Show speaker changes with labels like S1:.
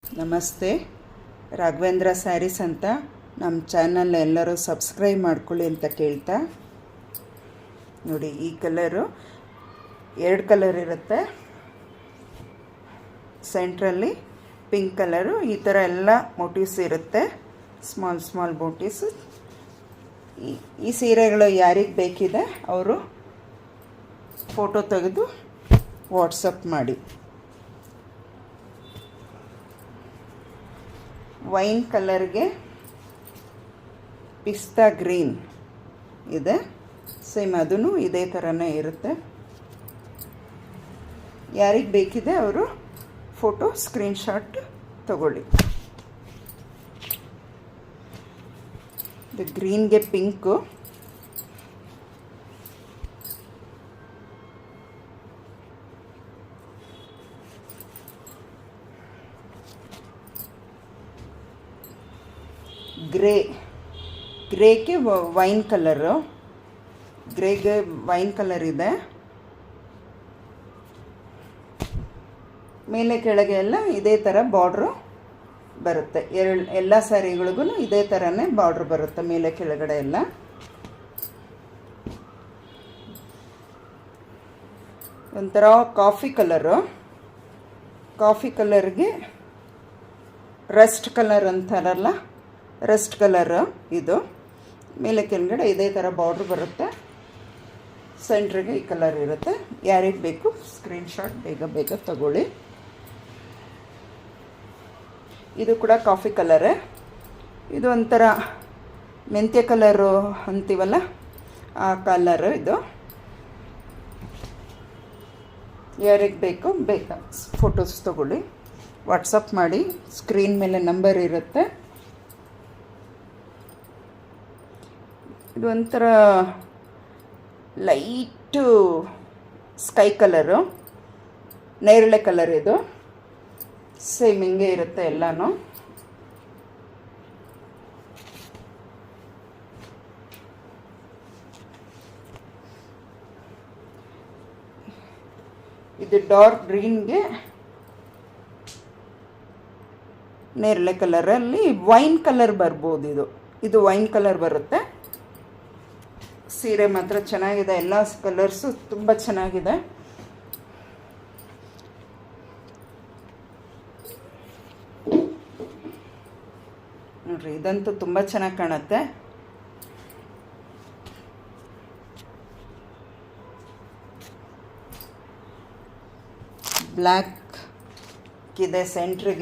S1: ನಮಸ್ತೆ, ರಾಘವೇಂದ್ರ ಸ್ಯಾರೀಸ್ ಅಂತ ನಮ್ಮ ಚಾನಲ್ ಎಲ್ಲರೂ ಸಬ್ಸ್ಕ್ರೈಬ್ ಮಾಡ್ಕೊಳ್ಳಿ ಅಂತ ಕೇಳ್ತಾ, ನೋಡಿ ಈ ಕಲರು 2 ಕಲರ್ ಇರುತ್ತೆ. ಸೆಂಟ್ರಲ್ಲಿ ಪಿಂಕ್ ಕಲರು, ಈ ಥರ ಎಲ್ಲ ಮೋಟಿವ್ಸ್ ಇರುತ್ತೆ, ಸ್ಮಾಲ್ ಮೋಟಿವ್ಸ್. ಈ ಸೀರೆಗಳು ಯಾರಿಗೆ ಬೇಕಿದೆ ಅವರು ಫೋಟೋ ತೆಗೆದು ವಾಟ್ಸಪ್ ಮಾಡಿ. ವೈನ್ ಕಲರ್ಗೆ ಪಿಸ್ತಾ ಗ್ರೀನ್ ಇದೆ, ಸೇಮ್ ಅದೂ ಇದೇ ಥರನೇ ಇರುತ್ತೆ. ಯಾರಿಗೆ ಬೇಕಿದೆ ಅವರು ಫೋಟೋ ಸ್ಕ್ರೀನ್ಶಾಟ್ ತಗೊಳ್ಳಿ. ಇದು ಗ್ರೀನ್ಗೆ ಪಿಂಕು, ಗ್ರೇಗೆ ವೈನ್ ಕಲರು, ಗ್ರೇಗೆ ವೈನ್ ಕಲರ್ ಇದೆ. ಮೇಲೆ ಕೆಳಗೆ ಎಲ್ಲ ಇದೇ ಥರ ಬಾರ್ಡ್ರು ಬರುತ್ತೆ. ಎಲ್ಲ ಸ್ಯಾರಿಗಳಿಗೂ ಇದೇ ಥರನೇ ಬಾರ್ಡ್ರ್ ಬರುತ್ತೆ, ಮೇಲೆ ಕೆಳಗಡೆ ಎಲ್ಲ. ಒಂಥರ ಕಾಫಿ ಕಲರ್ಗೆ ರಸ್ಟ್ ಕಲರ್ ಅಂತಾರಲ್ಲ, ರಸ್ಟ್ ಕಲರ್ ಇದು. ಮೇಲೆ ಕೆಳಗಡೆ ಇದೇ ಥರ ಬಾರ್ಡ್ರ್ ಬರುತ್ತೆ, ಸೆಂಟ್ರಿಗೆ ಈ ಕಲರ್ ಇರುತ್ತೆ. ಯಾರಿಗೆ ಬೇಕು ಸ್ಕ್ರೀನ್ಶಾಟ್ ಬೇಗ ತಗೊಳ್ಳಿ. ಇದು ಕೂಡ ಕಾಫಿ ಕಲರೇ. ಇದು ಒಂಥರ ಮೆಂತ್ಯ ಕಲರು ಅಂತೀವಲ್ಲ, ಆ ಕಲರು ಇದು. ಯಾರಿಗೆ ಬೇಕು ಫೋಟೋಸ್ ತಗೊಳ್ಳಿ, ವಾಟ್ಸಪ್ ಮಾಡಿ. ಸ್ಕ್ರೀನ್ ಮೇಲೆ ನಂಬರ್ ಇರುತ್ತೆ. ಇದು ಒಂಥರ ಲೈಟು ಸ್ಕೈ ಕಲರು, ನೇರಳೆ ಕಲರ್. ಇದು ಸೇಮ್ ಹಿಂಗೆ ಇರುತ್ತೆ ಎಲ್ಲನೂ. ಇದು ಡಾರ್ಕ್ ಗ್ರೀನ್ಗೆ ನೇರಳೆ ಕಲರಲ್ಲಿ ವೈನ್ ಕಲರ್ ಬರ್ಬೋದು. ಇದು ವೈನ್ ಕಲರ್ ಬರುತ್ತೆ. ಸೀರೆ ಮಾತ್ರ ಚೆನ್ನಾಗಿದೆ, ಎಲ್ಲ ಕಲರ್ಸು ತುಂಬ ಚೆನ್ನಾಗಿದೆ. ನೋಡ್ರಿ, ಇದಂತೂ ತುಂಬ ಚೆನ್ನಾಗಿ ಕಾಣುತ್ತೆ. ಬ್ಲ್ಯಾಕ್ ಇದೆ ಸೆಂಟ್ರಿಗೆ,